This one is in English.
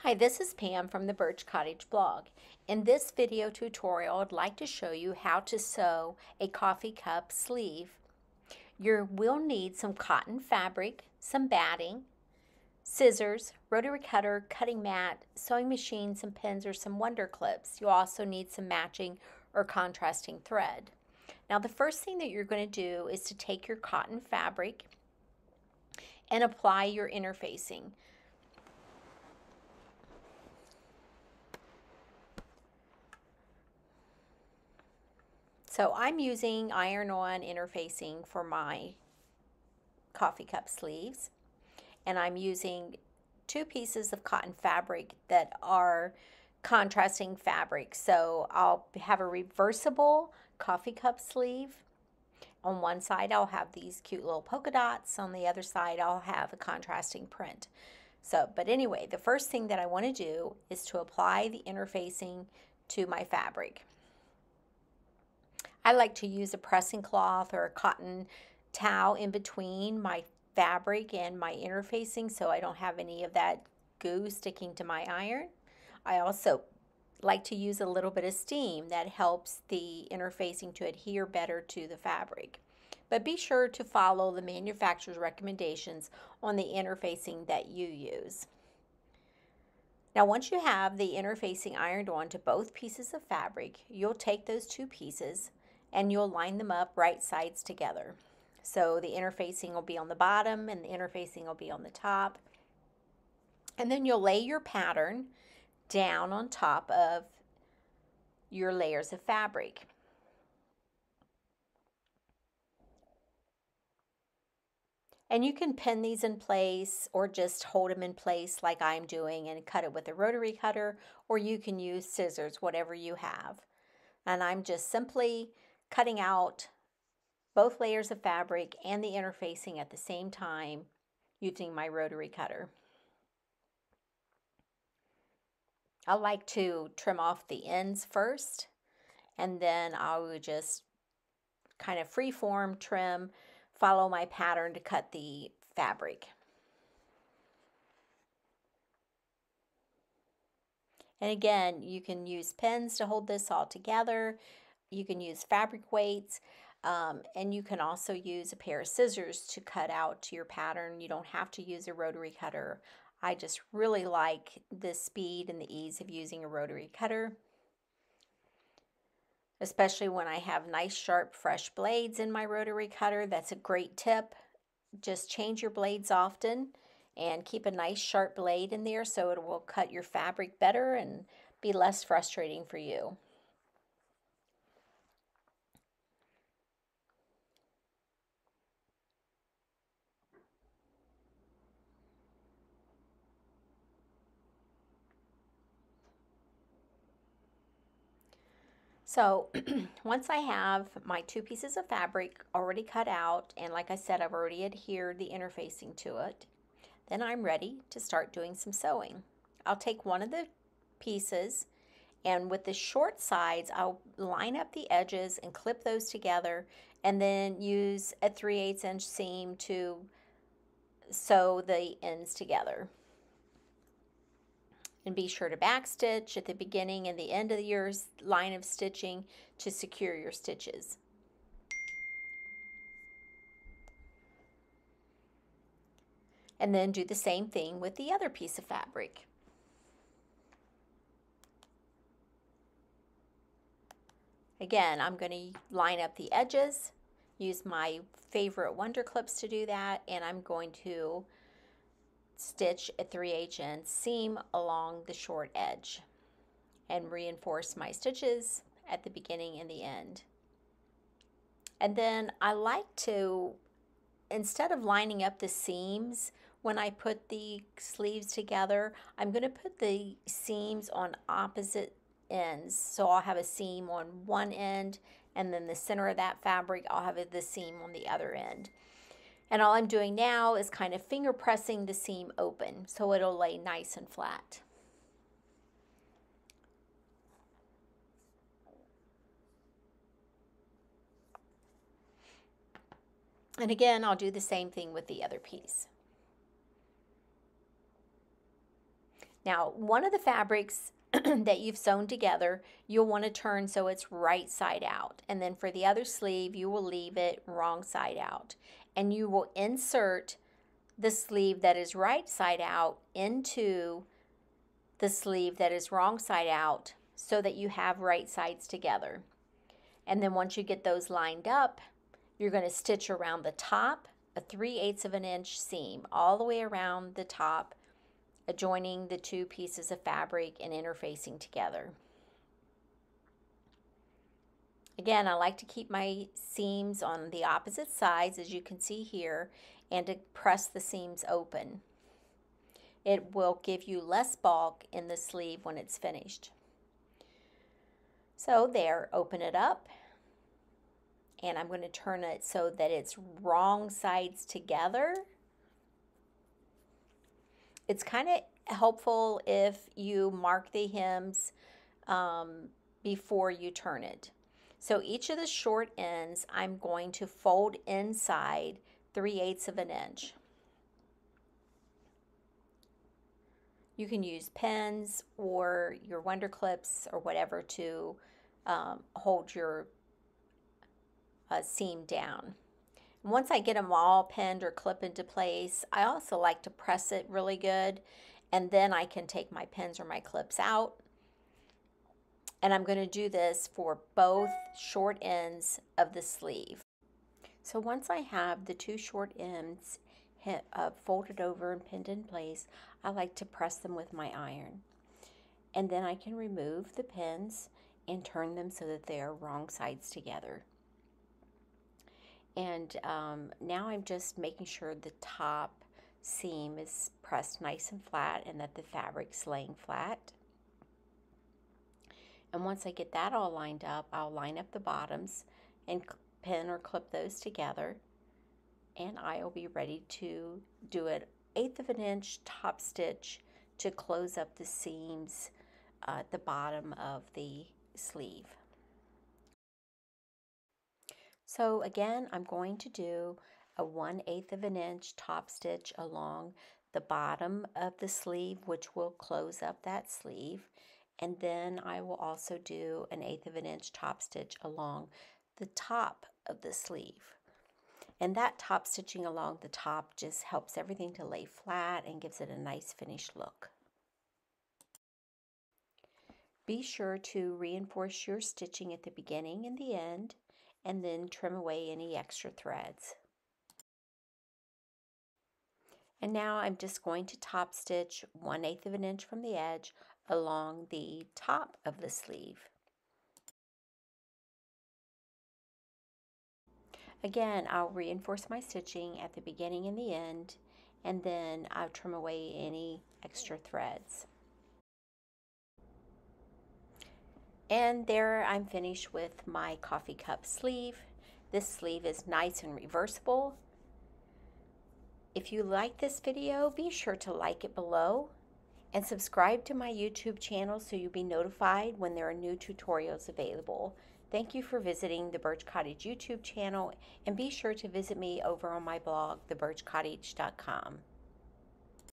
Hi, this is Pam from the Birch Cottage blog. In this video tutorial, I'd like to show you how to sew a coffee cup sleeve. You will need some cotton fabric, some batting, scissors, rotary cutter, cutting mat, sewing machine, some pins, or some wonder clips. You'll also need some matching or contrasting thread. Now, the first thing that you're going to do is to take your cotton fabric and apply your interfacing. So I'm using iron-on interfacing for my coffee cup sleeves, and I'm using 2 pieces of cotton fabric that are contrasting fabric. So I'll have a reversible coffee cup sleeve. On one side I'll have these cute little polka dots, on the other side I'll have a contrasting print. But anyway, the first thing that I want to do is to apply the interfacing to my fabric. I like to use a pressing cloth or a cotton towel in between my fabric and my interfacing so I don't have any of that goo sticking to my iron. I also like to use a little bit of steam that helps the interfacing to adhere better to the fabric. But be sure to follow the manufacturer's recommendations on the interfacing that you use. Now, once you have the interfacing ironed on to both pieces of fabric, you'll take those 2 pieces and you'll line them up right sides together. So the interfacing will be on the bottom and the interfacing will be on the top. And then you'll lay your pattern down on top of your layers of fabric. And you can pin these in place or just hold them in place like I'm doing and cut it with a rotary cutter, or you can use scissors, whatever you have. And I'm just simply cutting out both layers of fabric and the interfacing at the same time using my rotary cutter. I like to trim off the ends first, and then I would just kind of freeform trim, follow my pattern to cut the fabric. And again, you can use pins to hold this all together. You can use fabric weights, and you can also use a pair of scissors to cut out your pattern. You don't have to use a rotary cutter. I just really like the speed and the ease of using a rotary cutter, especially when I have nice, sharp, fresh blades in my rotary cutter. That's a great tip. Just change your blades often and keep a nice, sharp blade in there so it will cut your fabric better and be less frustrating for you. So once I have my 2 pieces of fabric already cut out, and like I said, I've already adhered the interfacing to it, then I'm ready to start doing some sewing. I'll take one of the pieces, and with the short sides, I'll line up the edges and clip those together, and then use a 3/8 inch seam to sew the ends together. And be sure to backstitch at the beginning and the end of your line of stitching to secure your stitches. And then do the same thing with the other piece of fabric. Again, I'm going to line up the edges, use my favorite wonder clips to do that, and I'm going to stitch a 3/8 inch seam along the short edge and reinforce my stitches at the beginning and the end. And then I like to, instead of lining up the seams when I put the sleeves together, I'm going to put the seams on opposite ends. So I'll have a seam on one end, and then the center of that fabric I'll have the seam on the other end. And all I'm doing now is kind of finger pressing the seam open so it'll lay nice and flat. And again, I'll do the same thing with the other piece. Now, one of the fabrics that you've sewn together, you'll want to turn so it's right side out. And then for the other sleeve, you will leave it wrong side out. And you will insert the sleeve that is right side out into the sleeve that is wrong side out so that you have right sides together. And then once you get those lined up, you're going to stitch around the top a 3/8 of an inch seam all the way around the top, adjoining the two pieces of fabric and interfacing together. Again, I like to keep my seams on the opposite sides, as you can see here, and to press the seams open. It will give you less bulk in the sleeve when it's finished. So there, open it up, and I'm going to turn it so that it's wrong sides together. It's kind of helpful if you mark the hems before you turn it. So each of the short ends I'm going to fold inside 3/8 of an inch. You can use pins or your Wonder Clips or whatever to hold your seam down. And once I get them all pinned or clip into place, I also like to press it really good, and then I can take my pins or my clips out. And I'm going to do this for both short ends of the sleeve. So once I have the two short ends folded over and pinned in place, I like to press them with my iron. And then I can remove the pins and turn them so that they are wrong sides together. And now I'm just making sure the top seam is pressed nice and flat and that the fabric's laying flat. And once I get that all lined up, I'll line up the bottoms and pin or clip those together. And I'll be ready to do an 1/8 of an inch top stitch to close up the seams at the bottom of the sleeve. So again, I'm going to do a 1/8 of an inch top stitch along the bottom of the sleeve, which will close up that sleeve. And then I will also do an 1/8 of an inch top stitch along the top of the sleeve. And that top stitching along the top just helps everything to lay flat and gives it a nice finished look. Be sure to reinforce your stitching at the beginning and the end, and then trim away any extra threads. And now I'm just going to top stitch 1/8 of an inch from the edge along the top of the sleeve. Again, I'll reinforce my stitching at the beginning and the end, and then I'll trim away any extra threads. And there I'm finished with my coffee cup sleeve. This sleeve is nice and reversible. If you like this video, be sure to like it below and subscribe to my YouTube channel so you'll be notified when there are new tutorials available. Thank you for visiting the Birch Cottage YouTube channel, and be sure to visit me over on my blog, thebirchcottage.com.